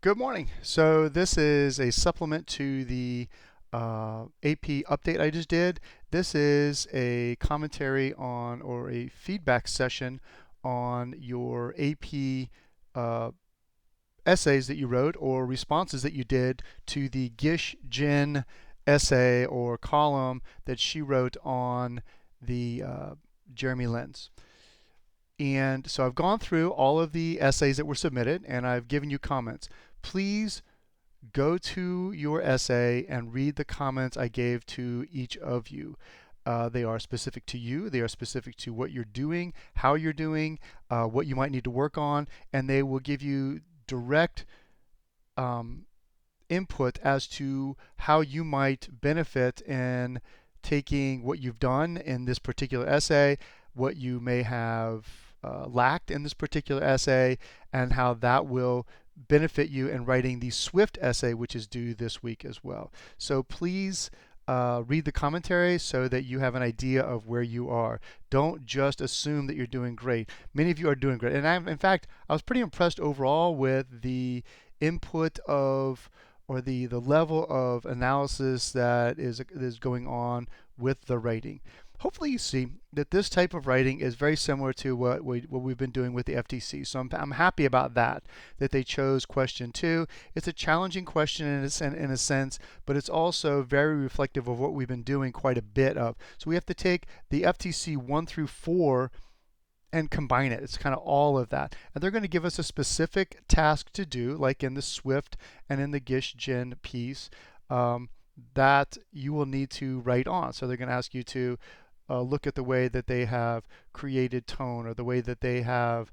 Good morning. So this is a supplement to the AP update I just did. This is a commentary on or a feedback session on your AP essays that you wrote or responses that you did to the Gish Jin essay or column that she wrote on the Jeremy Lens. And so I've gone through all of the essays that were submitted and I've given you comments. Please go to your essay and read the comments I gave to each of you. They are specific to you. They are specific to what you're doing, how you're doing, what you might need to work on, and they will give you direct um, input as to how you might benefit in taking what you've done in this particular essay, what you may have lacked in this particular essay, and how that will benefit you in writing the Swift essay, which is due this week as well. So please read the commentary so that you have an idea of where you are. Don't just assume that you're doing great. Many of you are doing great. And in fact, I was pretty impressed overall with the input of or the level of analysis that is going on with the writing. Hopefully you see that this type of writing is very similar to what we've been doing with the FTC. So I'm happy about that they chose question 2. It's a challenging question in a sense, but it's also very reflective of what we've been doing quite a bit of. So we have to take the FTC 1 through 4 and combine it. It's kind of all of that. And they're going to give us a specific task to do, like in the Swift and in the Gish Jin piece, that you will need to write on. So they're going to ask you to look at the way that they have created tone, or the way that they have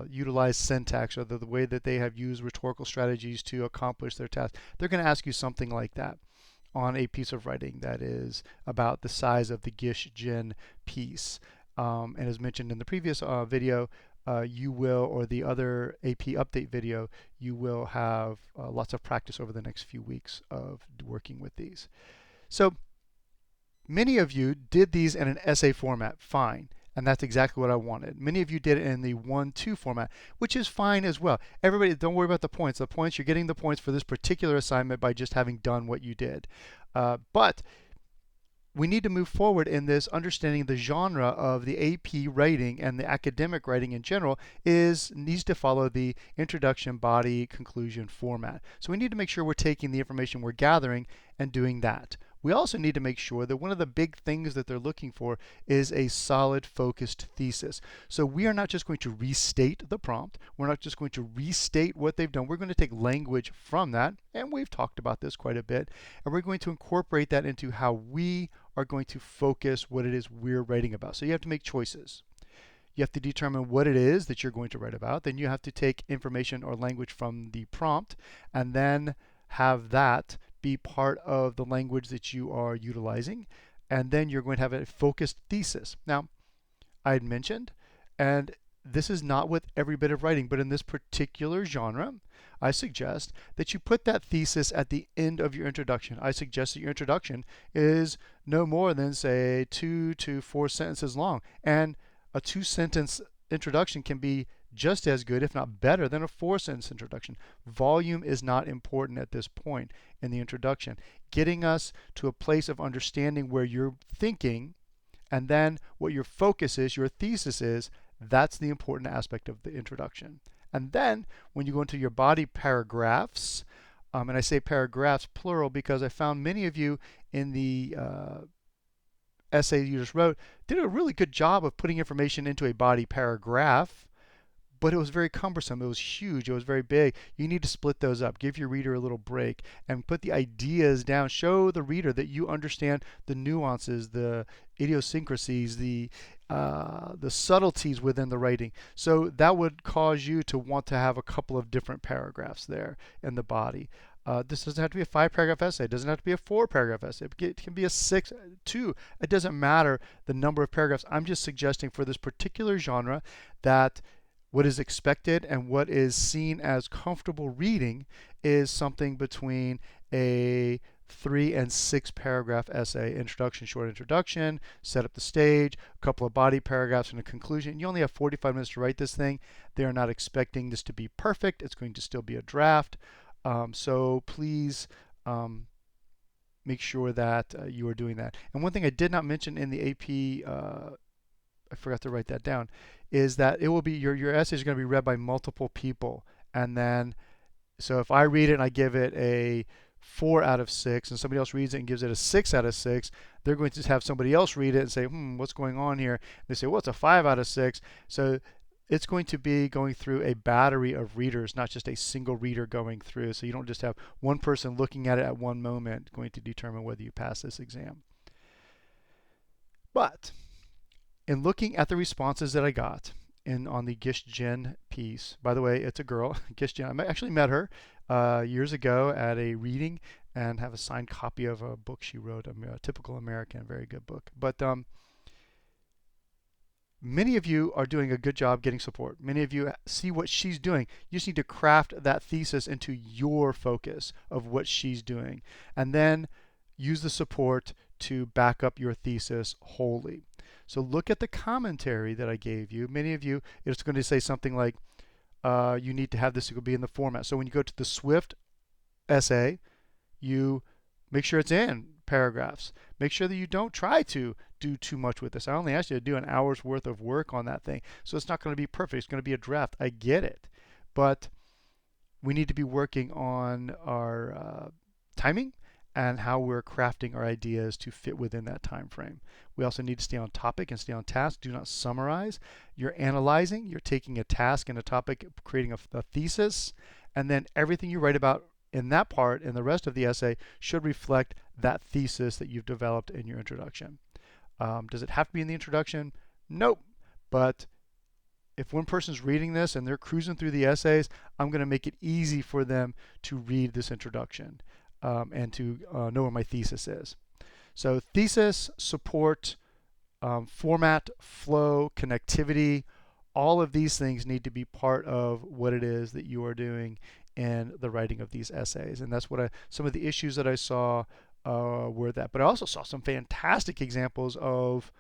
utilized syntax, or the way that they have used rhetorical strategies to accomplish their task. They're going to ask you something like that on a piece of writing that is about the size of the Gish Jin piece. And as mentioned in the previous video, you will, or the other AP update video, you will have lots of practice over the next few weeks of working with these. So many of you did these in an essay format, fine. And that's exactly what I wanted. Many of you did it in the 1-2 format, which is fine as well. Everybody, don't worry about the points. The points, you're getting the points for this particular assignment by just having done what you did. But we need to move forward in this understanding the genre of the AP writing, and the academic writing in general needs to follow the introduction, body, conclusion format. So we need to make sure we're taking the information we're gathering and doing that. We also need to make sure that one of the big things that they're looking for is a solid, focused thesis. So we are not just going to restate the prompt. We're not just going to restate what they've done. We're going to take language from that, and we've talked about this quite a bit, and we're going to incorporate that into how we are going to focus what it is we're writing about. So you have to make choices. You have to determine what it is that you're going to write about. Then you have to take information or language from the prompt and then have that be part of the language that you are utilizing. And then you're going to have a focused thesis. Now, I had mentioned, and this is not with every bit of writing, but in this particular genre, I suggest that you put that thesis at the end of your introduction. I suggest that your introduction is no more than, say, 2 to 4 sentences long. And a 2-sentence introduction can be just as good, if not better, than a 4-sentence introduction. Volume is not important at this point in the introduction. Getting us to a place of understanding where you're thinking, and then what your focus is, your thesis is, that's the important aspect of the introduction. And then when you go into your body paragraphs, and I say paragraphs plural because I found many of you in the essay you just wrote did a really good job of putting information into a body paragraph, but it was very cumbersome. It was huge. It was very big. You need to split those up. Give your reader a little break and put the ideas down. Show the reader that you understand the nuances, the idiosyncrasies, the subtleties within the writing. So that would cause you to want to have a couple of different paragraphs there in the body. This doesn't have to be a 5-paragraph essay. It doesn't have to be a 4-paragraph essay. It can be a 6, 2. It doesn't matter the number of paragraphs. I'm just suggesting for this particular genre that what is expected and what is seen as comfortable reading is something between a 3 and 6 paragraph essay: introduction, short introduction, set up the stage, a couple of body paragraphs, and a conclusion. You only have 45 minutes to write this thing. They are not expecting this to be perfect. It's going to still be a draft. So please make sure that you are doing that. And one thing I did not mention in the AP, I forgot to write that down, is that it will be your essays are going to be read by multiple people. And then, so if I read it and I give it a 4 out of 6, and somebody else reads it and gives it a 6 out of 6, they're going to have somebody else read it and say, what's going on here? They say, well, it's a 5 out of 6. So it's going to be going through a battery of readers, not just a single reader going through. So you don't just have one person looking at it at one moment going to determine whether you pass this exam. But in looking at the responses that I got on the Gish Jen piece, by the way, it's a girl, Gish Jen. I actually met her years ago at a reading and have a signed copy of a book she wrote, a typical American, very good book. But many of you are doing a good job getting support. Many of you see what she's doing. You just need to craft that thesis into your focus of what she's doing, and then use the support to back up your thesis wholly. So look at the commentary that I gave you. Many of you, it's going to say something like, you need to have this to be in the format. So when you go to the Swift essay, you make sure it's in paragraphs. Make sure that you don't try to do too much with this. I only asked you to do an hour's worth of work on that thing. So it's not going to be perfect. It's going to be a draft. I get it. But we need to be working on our timing and how we're crafting our ideas to fit within that time frame. We also need to stay on topic and stay on task. Do not summarize. You're analyzing. You're taking a task and a topic, creating a thesis, and then everything you write about in that part and the rest of the essay should reflect that thesis that you've developed in your introduction. Does it have to be in the introduction? Nope. But if one person's reading this and they're cruising through the essays, I'm going to make it easy for them to read this introduction and to know what my thesis is. So thesis, support, format, flow, connectivity, all of these things need to be part of what it is that you are doing in the writing of these essays. And that's what some of the issues that I saw were that. But I also saw some fantastic examples of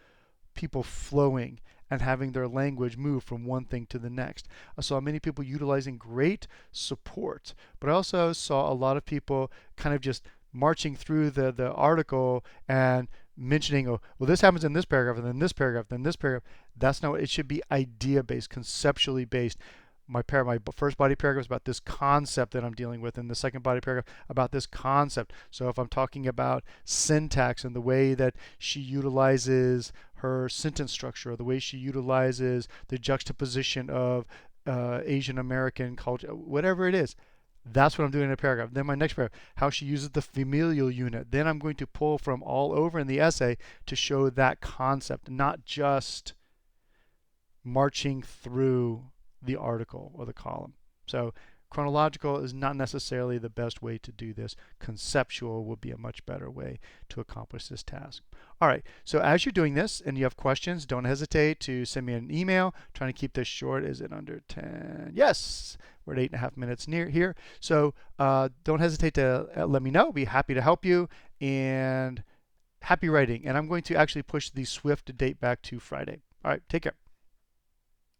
people flowing and having their language move from one thing to the next. I saw many people utilizing great support, but I also saw a lot of people kind of just marching through the article and mentioning, oh, well, this happens in this paragraph, and then this paragraph, then this paragraph. That's not what it should be. Idea-based, conceptually based. My first body paragraph is about this concept that I'm dealing with, and the second body paragraph about this concept. So if I'm talking about syntax and the way that she utilizes her sentence structure, or the way she utilizes the juxtaposition of Asian American culture, whatever it is, that's what I'm doing in a paragraph. Then my next paragraph, how she uses the familial unit. Then I'm going to pull from all over in the essay to show that concept, not just marching through the article or the column. So chronological is not necessarily the best way to do this. Conceptual would be a much better way to accomplish this task. All right, so as you're doing this and you have questions, don't hesitate to send me an email. I'm trying to keep this short. Is it under 10? Yes, we're at 8.5 minutes near here. So don't hesitate to let me know. I'll be happy to help you, and happy writing. And I'm going to actually push the Swift date back to Friday. All right, take care.